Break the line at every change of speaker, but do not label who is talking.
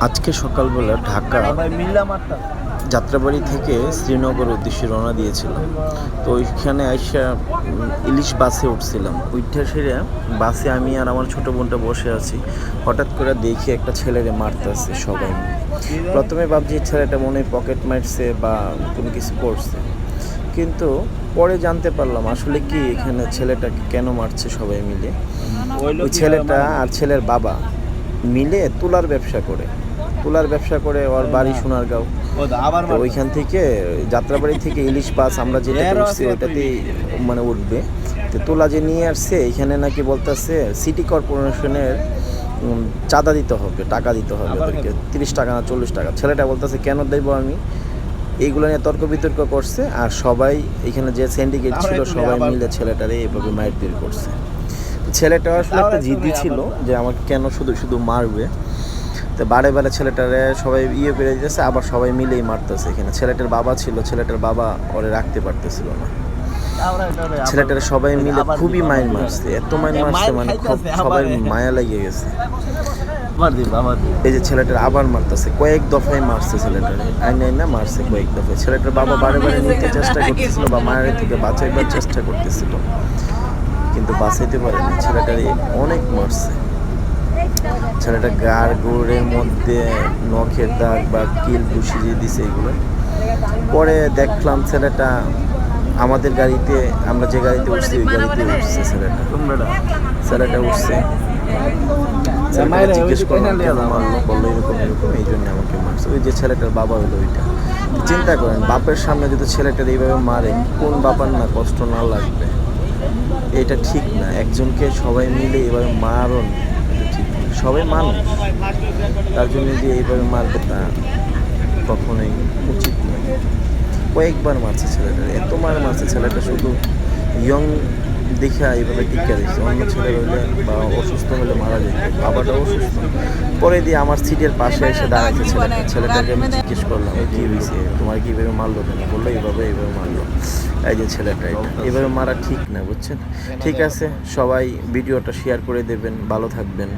আজকে সকালবেলা ঢাকা যাত্রাবাড়ি থেকে শ্রীনগর উদ্দেশ্যে রওনা দিয়েছিলাম। তো ওইখানে আইসা ইলিশ বাসে উঠছিলাম। উইঠা সেরে বাসে আমি আর আমার ছোটো বোনটা বসে আছি। হঠাৎ করে দেখি একটা ছেলেরে মারতেছে সবাই মিলে। প্রথমে ভাবছি ছেলেটা মনে হয় পকেট মারছে বা কোনো কিছু করছে, কিন্তু পরে জানতে পারলাম আসলে কি এখানে ছেলেটাকে কেন মারছে সবাই মিলে। ওই ছেলেটা আর ছেলের বাবা মিলে তুলার ব্যবসা করে ওর বাড়ি সোনারগাঁও। তো ওইখান থেকে যাত্রাবাড়ি থেকে ইলিশ মাছ আমরা যেটা উঠছি ওইটাতেই মানে উঠবে। তো তুলা যে নিয়ে আসছে এখানে নাকি বলতেছে সিটি কর্পোরেশনের চাঁদা দিতে হবে, টাকা দিতে হবে ওদেরকে, 30 টাকা না 40 টাকা। ছেলেটা বলতেছে কেন দেবো আমি, এইগুলো নিয়ে তর্ক বিতর্ক করছে। আর সবাই এখানে যে সিন্ডিকেট ছিল সবাই মিলে ছেলেটারে এইভাবে মারপিট করছে। ছেলেটা আসলে একটা জিদ্দি ছিল যে আমাকে কেন শুধু শুধু মারবে। তো বারে বারে ছেলেটারে সবাই পেরে দিতেছে, আবার সবাই মিলেই মারতেছে। এখানে ছেলেটার বাবা ছিল, ছেলেটার বাবা ওরে রাখতে পারতেছিল না। ছেলেটারে সবাই মিলে খুবই মাইন মারছে, এত মাইন মারছে মানে খুব সবাই মায়া লেগে গেছে। এই যে ছেলেটার আবার মারতেছে, কয়েক দফায় মারছে ছেলেটারে, আইনা মারছে কয়েক দফায়। ছেলেটার বাবা বারে বারে নিতে চেষ্টা করতেছিল বা মায়ের থেকে বাঁচাইবার চেষ্টা করতেছিল, কিন্তু বাঁচাইতে পারেনি। ছেলেটারে অনেক মারছে। ছেলেটা গাড় গোড়ের মধ্যে নখের দাগ বা কিল বসিয়ে দিছে এগুলো। পরে দেখলাম ছেলেটা আমাদের গাড়িতে, আমরা যে গাড়িতে উঠছি ওই গাড়িতে উঠছে ছেলেটা উঠছে। জিজ্ঞেস করলাম কেন মারলো, বললো এরকম এরকম, এই জন্য আমাকে মারছে। ওই যে ছেলেটার বাবা হলো ওইটা। চিন্তা করেন, বাপের সামনে যদি ছেলেটার এইভাবে মারে, কোন বাবার না কষ্ট না লাগবে? এটা ঠিক না। একজনকে সবাই মিলে এভাবে মারণ ঠিক না। সবাই মানুষ, তার জন্য যে এইভাবে মারবে তা কখনোই উচিত নয়। কয়েকবার মারছে ছেলেটা, এত মারছে ছেলেটা, শুধু ইয়ং দেখে এইভাবে টিকা দিচ্ছে। অন্য ছেলে হইলে বা অসুস্থ হলে মারা যেত, বাবাটা অসুস্থ। পরে দিয়ে আমার সিটের পাশে এসে দাঁড়াচ্ছে ছেলেটাকে আমি জিজ্ঞেস করলাম কী হয়েছে, তোমার কি এইভাবে মারলো কেন? বললো এইভাবে মারলো। এই যে ছেলেটা, এটা এইভাবে মারা ঠিক না, বুঝছেন? ঠিক আছে, সবাই ভিডিওটা শেয়ার করে দেবেন, ভালো থাকবেন।